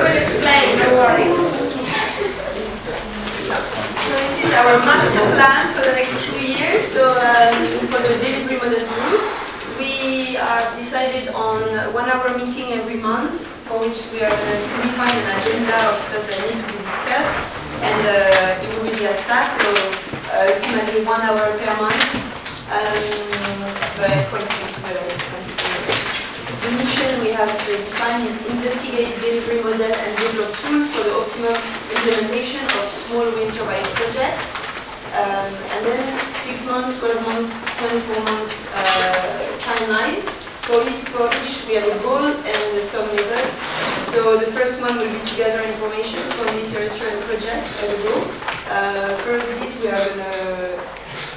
will explain, don't worry. So this is our master plan for the next 2 years. So for the delivery models group, we are decided on 1 hour meeting every month, for which we are going to define an agenda of stuff that need to be discussed, and everybody has tasks. So ultimately 1 hour per month, but quite flexible. The mission we have to define is investigate delivery model and develop tools for the optimum implementation of small wind turbine projects. And then 6 months, 12 months, 24 months timeline for which we have a goal and some methods. So the first one will be to gather information from literature and project as a goal. First bit we are going to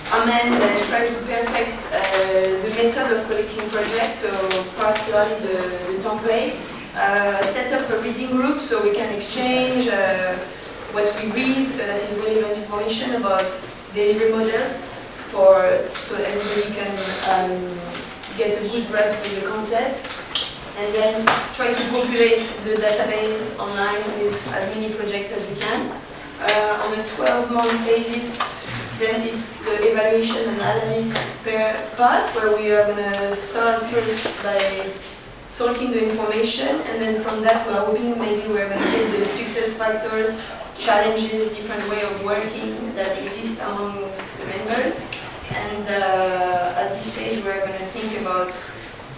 amend and try to perfect the method of collecting projects, so particularly the template. Set up a reading group so we can exchange what we read that is relevant information about delivery models, so everybody can get a good grasp of the concept, and then try to populate the database online with as many projects as we can. On a 12-month basis, then it's the evaluation and analysis per part, where we are going to start first by sorting the information, and then from that we are hoping maybe we're going to get the success factors, challenges, different way of working that exist among the members. And at this stage we're going to think about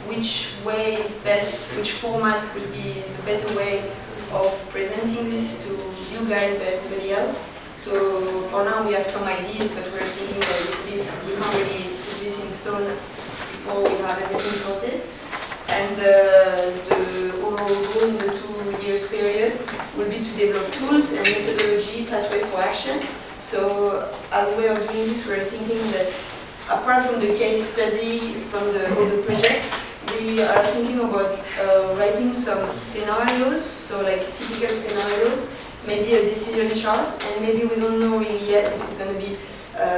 which way is best, which format will be the better way of presenting this to you guys but everybody else. So for now we have some ideas, but we're thinking that it's a bit, we can't really put this in stone before we have everything sorted. And the overall goal in the 2 years period will be to develop tools and methodology, pathway for action. So as a way of doing this, we're thinking that apart from the case study from the other project, we are thinking about writing some scenarios, so like typical scenarios, maybe a decision chart, and maybe we don't know really yet if it's going to be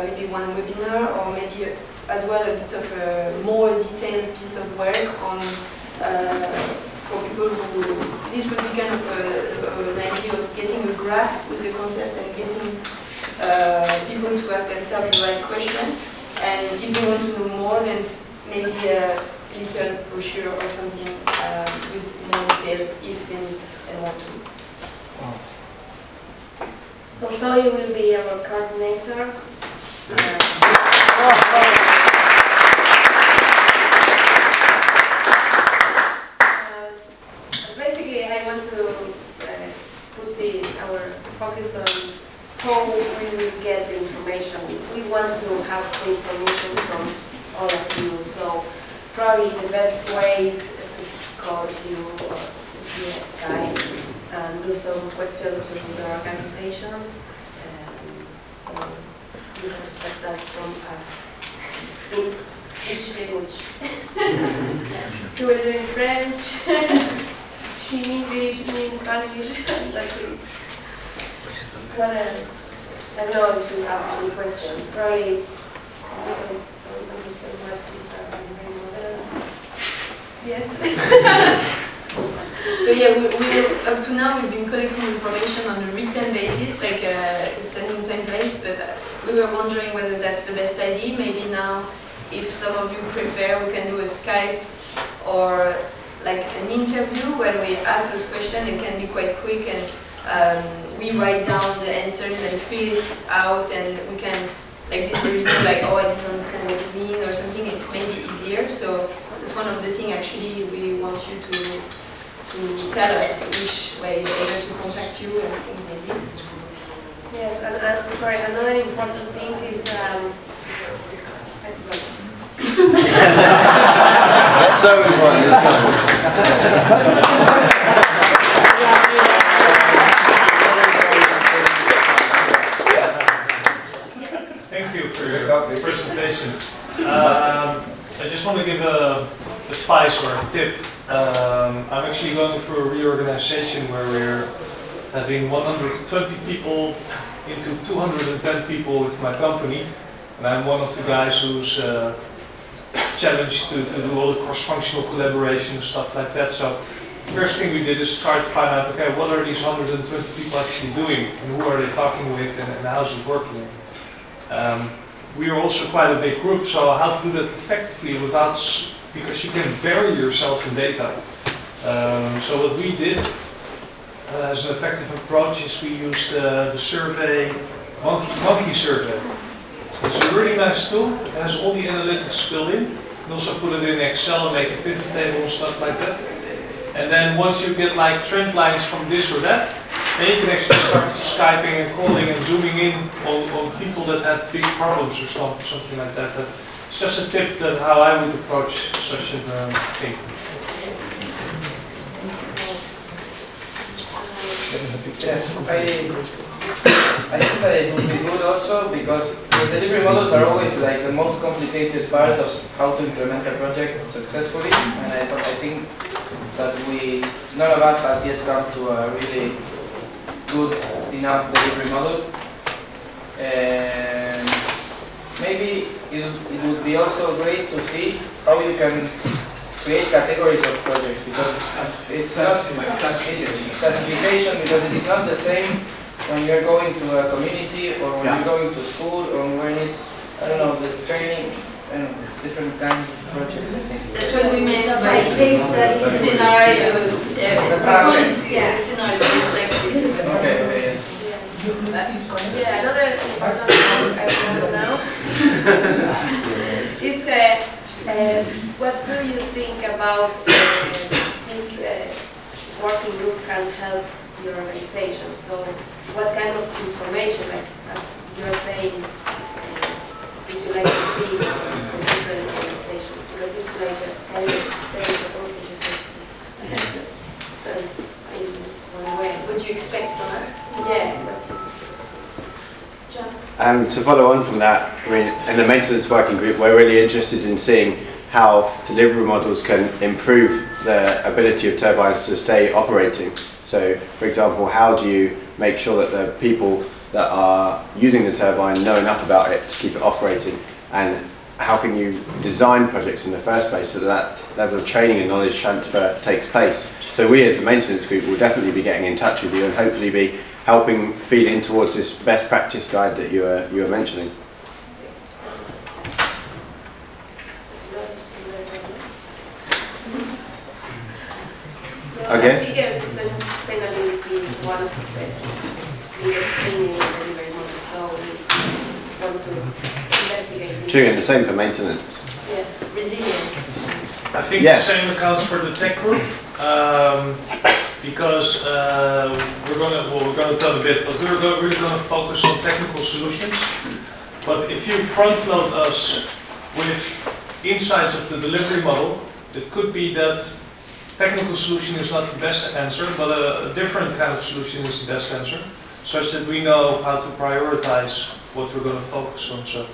maybe one webinar or maybe as well a bit of a more detailed piece of work on for people who, this would be kind of an idea of getting a grasp with the concept and getting people to ask themselves the right question, and if they want to know more, then maybe a little brochure or something with more detail if they need and want to. So Zoe will be our coordinator. Basically, I want to put our focus on how we will get the information. We want to have the information from all of you. So probably the best way is to call you or via Skype and do some questions with the organizations. So you can expect that from us in each language. You will do in French, she in English, me in Spanish, that's it. What else? I don't know if you have any questions. Probably I don't understand what is delivery model. Yes. So yeah, up to now we've been collecting information on a written basis, like sending templates, but we were wondering whether that's the best idea. Maybe now, if some of you prefer, we can do a Skype or like an interview where we ask those questions. It can be quite quick, and we write down the answers and fill it out, and we can, like this, there is no like, oh, I didn't understand what you mean or something. It's maybe easier. So that's one of the things actually we want you to tell us which way is better to contact you and things like this. Yes, and sorry, another important thing is so important. Thank you for your presentation. I just want to give a spice or a tip. I'm actually going through a reorganization where we're having 120 people into 210 people with my company, and I'm one of the guys who's challenged to do all the cross-functional collaboration and stuff like that. So first thing we did is try to find out, okay, what are these 120 people actually doing, and who are they talking with, and how's it working? We are also quite a big group, so how to do that effectively without, because you can bury yourself in data. So what we did as an effective approach is we used the survey, monkey survey. It's a really nice tool. It has all the analytics built in. You can also put it in Excel and make a pivot table and stuff like that. And then once you get like trend lines from this or that, then you can actually start Skyping and calling and zooming in on people that have big problems or something like that. It's just a tip that how I would approach such a thing. Yes, I think that it would be good also because the delivery models are always like the most complicated part of how to implement a project successfully, and I think that none of us has yet come to a really good enough delivery model. And maybe it would be also great to see how you can create categories of projects, because it's not classification, because it's not the same when you're going to a community or when you're going to school or when it's, I don't know, the training, I don't know, it's different kinds of projects, I think. That's what we meant by case studies, scenarios. We call it scenarios, just like this is the Okay, Yeah, another important thing I want to know is what do you think about this working group can help your organization? So what kind of information, like as you're saying, would you like to see from different organizations? Because it's like a kind of sales approach, senses in one way. What you expect from us? Yeah, what you To follow on from that, I mean, in the maintenance working group, we're really interested in seeing how delivery models can improve the ability of turbines to stay operating. So, for example, how do you make sure that the people that are using the turbine know enough about it to keep it operating? And how can you design projects in the first place so that level of training and knowledge transfer takes place? So we as the maintenance group will definitely be getting in touch with you and hopefully be helping feed in towards this best practice guide that you were mentioning. Okay. I think sustainability is one of the biggest things in the delivery model, so we want to investigate. True, and the same for maintenance. Yeah, resilience. I think the same accounts for the tech group, because we're going to tell a bit, but we're really going to focus on technical solutions. But if you front load us with insights of the delivery model, it could be that technical solution is not the best answer, but a different kind of solution is the best answer, such that we know how to prioritize what we're going to focus on. So,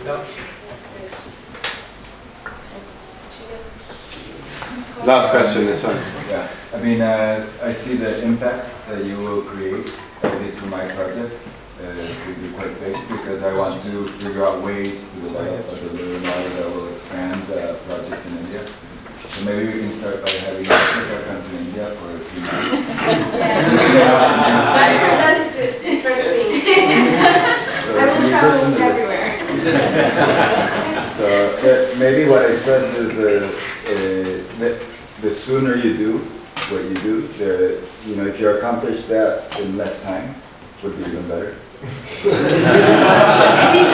yeah. Last question, this one. Yeah, I mean, I see the impact that you will create, at least for my project, will be quite big, because I want to figure out ways to develop a delivery model that will expand the project in India. So maybe we can start by having Africa come to India for a few months. That's the first thing. I will travel everywhere. So maybe what I stress is the sooner you do what you do, if you accomplish that in less time, would be even better. It is